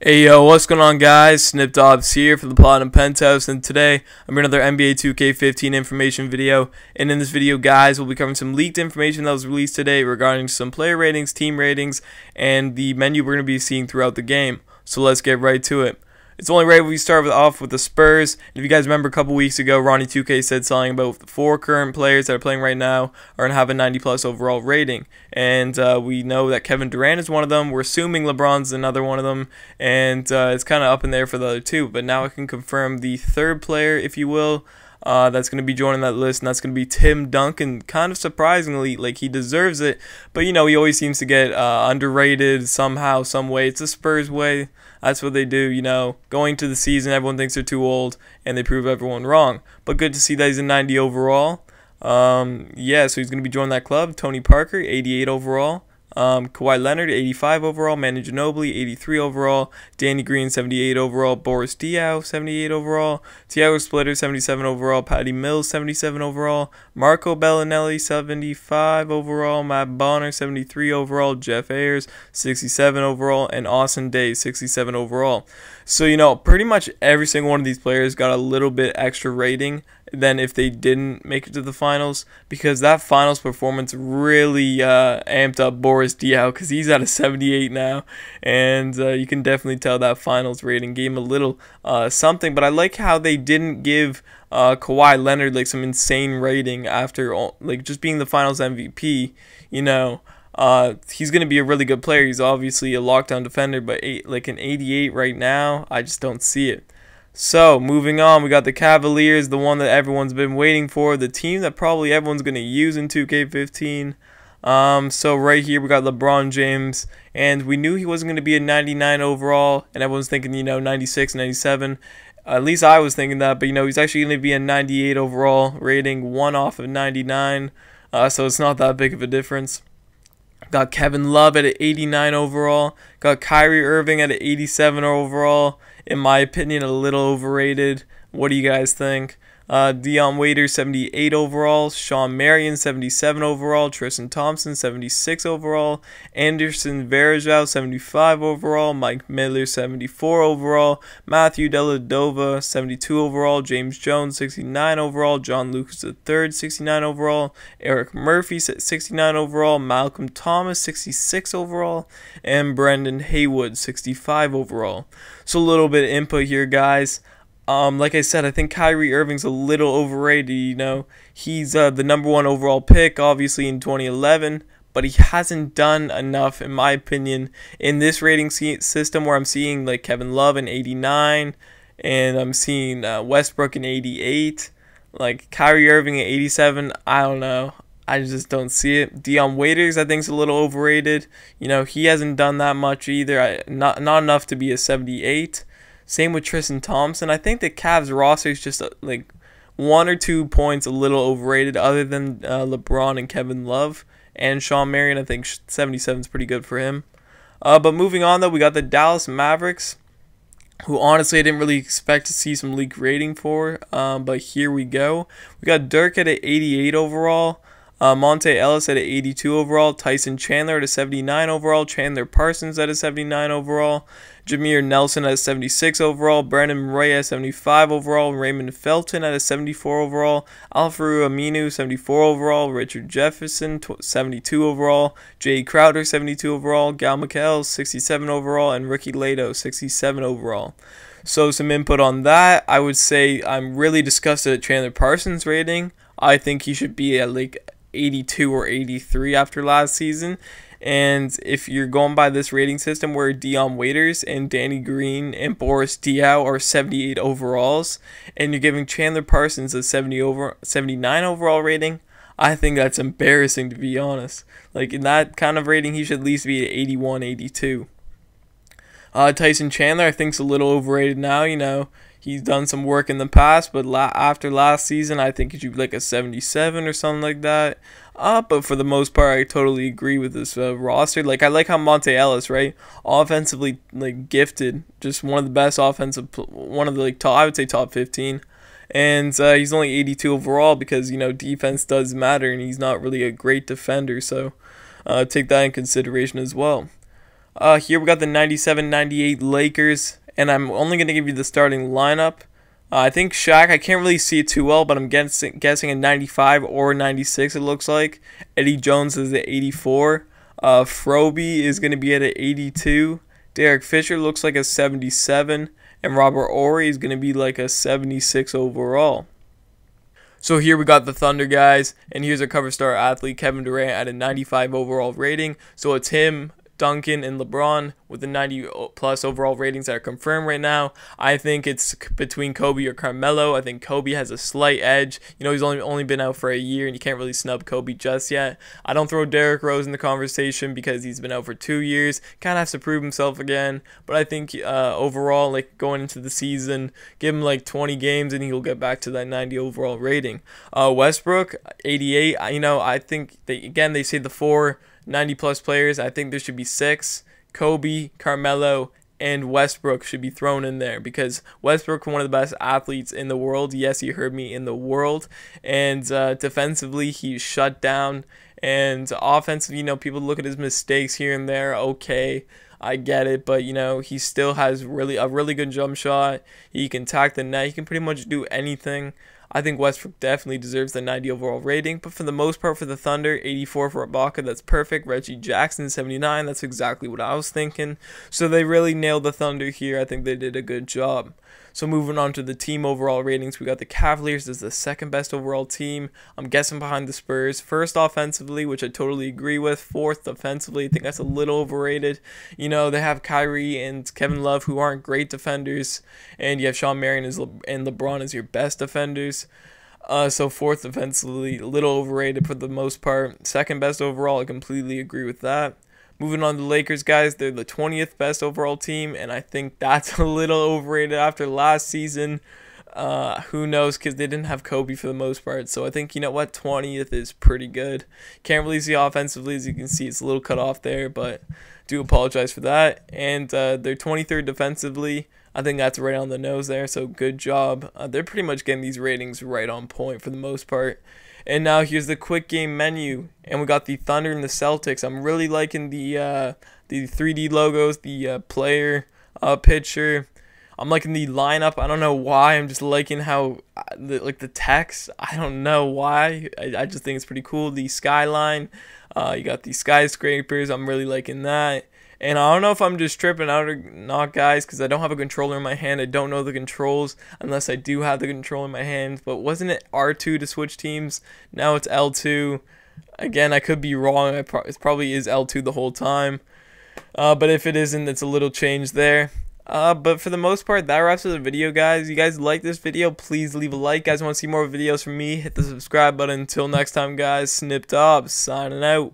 Hey yo, what's going on guys? Snip Dobbs here for the Platinum Penthouse, and today I'm bringing another NBA 2K15 information video. And in this video guys, we'll be covering some leaked information that was released today regarding some player ratings, team ratings, and the menu we're going to be seeing throughout the game. So let's get right to it. It's only right we start off with the Spurs. And if you guys remember a couple weeks ago, Ronnie 2K said something about the 4 current players that are playing right now are going to have a 90 plus overall rating. And we know that Kevin Durant is one of them. We're assuming LeBron's another one of them. And it's kind of up in there for the other two. But now I can confirm the third player, if you will, that's going to be joining that list, and that's going to be Tim Duncan. Kind of surprisingly, like, he deserves it, but you know, he always seems to get underrated somehow, some way. It's the Spurs way. That's what they do, you know. Going to the season, everyone thinks they're too old, and they prove everyone wrong. But good to see that he's a 90 overall. Yeah, so he's going to be joining that club. Tony Parker, 88 overall. Kawhi Leonard, 85 overall. Manu Ginobili, 83 overall. Danny Green, 78 overall. Boris Diaw, 78 overall. Thiago Splitter, 77 overall. Patty Mills, 77 overall. Marco Bellinelli, 75 overall. Matt Bonner, 73 overall. Jeff Ayers, 67 overall. And Austin Days, 67 overall. So, you know, pretty much every single one of these players got a little bit extra rating than if they didn't make it to the finals, because that finals performance really amped up Boris Diaw, because he's at a 78 now, and you can definitely tell that finals rating gave him a little something. But I like how they didn't give Kawhi Leonard like some insane rating after like just being the finals MVP. You know, he's going to be a really good player. He's obviously a lockdown defender, but like an 88 right now, I just don't see it. So, moving on, we got the Cavaliers, the one that everyone's been waiting for, the team that probably everyone's going to use in 2K15. So right here we got LeBron James, and we knew he wasn't going to be a 99 overall, and everyone's thinking, you know, 96, 97. At least I was thinking that, but you know, he's actually going to be a 98 overall rating, 1 off of 99, so it's not that big of a difference. Got Kevin Love at an 89 overall. Got Kyrie Irving at an 87 overall. In my opinion, a little overrated. What do you guys think? Dion Waiters, 78 overall. Sean Marion, 77 overall. Tristan Thompson, 76 overall. Anderson Varejao, 75 overall. Mike Miller, 74 overall. Matthew Dellavedova, 72 overall. James Jones, 69 overall. John Lucas III, 69 overall. Eric Murphy, 69 overall. Malcolm Thomas, 66 overall. And Brendan Haywood, 65 overall. So a little bit of input here, guys. Like I said, I think Kyrie Irving's a little overrated. You know, he's the #1 overall pick, obviously, in 2011, but he hasn't done enough, in my opinion, in this rating system where I'm seeing like Kevin Love in 89, and I'm seeing Westbrook in 88, like Kyrie Irving at 87. I don't know. I just don't see it. Dion Waiters, I think, is a little overrated. You know, he hasn't done that much either. Not enough to be a 78. Same with Tristan Thompson. I think the Cavs roster is just like 1 or 2 points a little overrated, other than LeBron and Kevin Love. And Sean Marion, I think 77 is pretty good for him. But moving on, though, we got the Dallas Mavericks, who honestly I didn't really expect to see some league rating for. But here we go. We got Dirk at an 88 overall. Monte Ellis at an 82 overall, Tyson Chandler at a 79 overall, Chandler Parsons at a 79 overall, Jameer Nelson at a 76 overall, Brandon Murray at a 75 overall, Raymond Felton at a 74 overall, Al-Farouq Aminu 74 overall, Richard Jefferson 72 overall, Jay Crowder 72 overall, Gal McHale 67 overall, and Ricky Lato 67 overall. So some input on that. I would say I'm really disgusted at Chandler Parsons' rating. I think he should be at like 82 or 83 after last season. And if you're going by this rating system where Dion Waiters and Danny Green and Boris Diaw are 78 overalls, and you're giving Chandler Parsons a 79 overall rating, I think that's embarrassing, to be honest. Like, in that kind of rating, he should at least be at 81, 82. Tyson Chandler, I think, is a little overrated now. You know, he's done some work in the past, but after last season, I think he should be like a 77 or something like that. But for the most part, I totally agree with this roster. Like, I like how Monte Ellis, right, offensively, like, gifted, just one of the best offensive, one of the like top, I would say top 15. And he's only 82 overall because, you know, defense does matter, and he's not really a great defender. So take that in consideration as well. Here we got the 97-98 Lakers, and I'm only going to give you the starting lineup. I think Shaq, I can't really see it too well, but I'm guessing a 95 or 96 it looks like. Eddie Jones is at 84. Froby is going to be at an 82. Derek Fisher looks like a 77. And Robert Horry is going to be like a 76 overall. So here we got the Thunder, guys, and here's a cover star athlete, Kevin Durant, at a 95 overall rating. So it's him, Duncan, and LeBron with the 90+ overall ratings that are confirmed right now. I think it's between Kobe or Carmelo. I think Kobe has a slight edge. You know, he's only been out for a year, and you can't really snub Kobe just yet. I don't throw Derrick Rose in the conversation because he's been out for 2 years. Kind of has to prove himself again. But I think overall, like going into the season, give him like 20 games, and he'll get back to that 90 overall rating. Westbrook, 88. You know, I think they say the 4 90+ players. I think there should be 6. Kobe, Carmelo, and Westbrook should be thrown in there because Westbrook is one of the best athletes in the world. Yes, you heard me, in the world. And defensively, he's shut down. And offensively, you know, people look at his mistakes here and there. Okay, I get it, but you know, he still has a really good jump shot. He can attack the net. He can pretty much do anything. I think Westbrook definitely deserves the 90 overall rating, but for the most part for the Thunder, 84 for Ibaka, that's perfect. Reggie Jackson, 79, that's exactly what I was thinking. So they really nailed the Thunder here. I think they did a good job. So moving on to the team overall ratings, we got the Cavaliers as the second best overall team. I'm guessing behind the Spurs. First offensively, which I totally agree with. Fourth defensively, I think that's a little overrated. You know, they have Kyrie and Kevin Love, who aren't great defenders, and you have Sean Marion and LeBron as your best defenders. So fourth defensively, a little overrated for the most part. Second best overall, I completely agree with that. Moving on to the Lakers, guys, they're the 20th best overall team, and I think that's a little overrated after last season. Who knows, because they didn't have Kobe for the most part. So I think, you know what, 20th is pretty good. Can't really see offensively, as you can see, it's a little cut off there, but do apologize for that. And they're 23rd defensively. I think that's right on the nose there, so good job. They're pretty much getting these ratings right on point for the most part. And now here's the quick game menu, and we got the Thunder and the Celtics. I'm really liking the 3D logos, the player picture. I'm liking the lineup. I don't know why. I'm just liking how the text. I don't know why. I just think it's pretty cool. The skyline. You got the skyscrapers. I'm really liking that. And I don't know if I'm just tripping out or not, guys, because I don't have a controller in my hand. I don't know the controls unless I do have the controller in my hand. But wasn't it R2 to switch teams? Now it's L2. Again, I could be wrong. It probably is L2 the whole time. But if it isn't, it's a little change there. But for the most part, that wraps up the video, guys. You guys like this video, please leave a like. Guys want to see more videos from me, hit the subscribe button. Until next time, guys, Snip Dobbs signing out.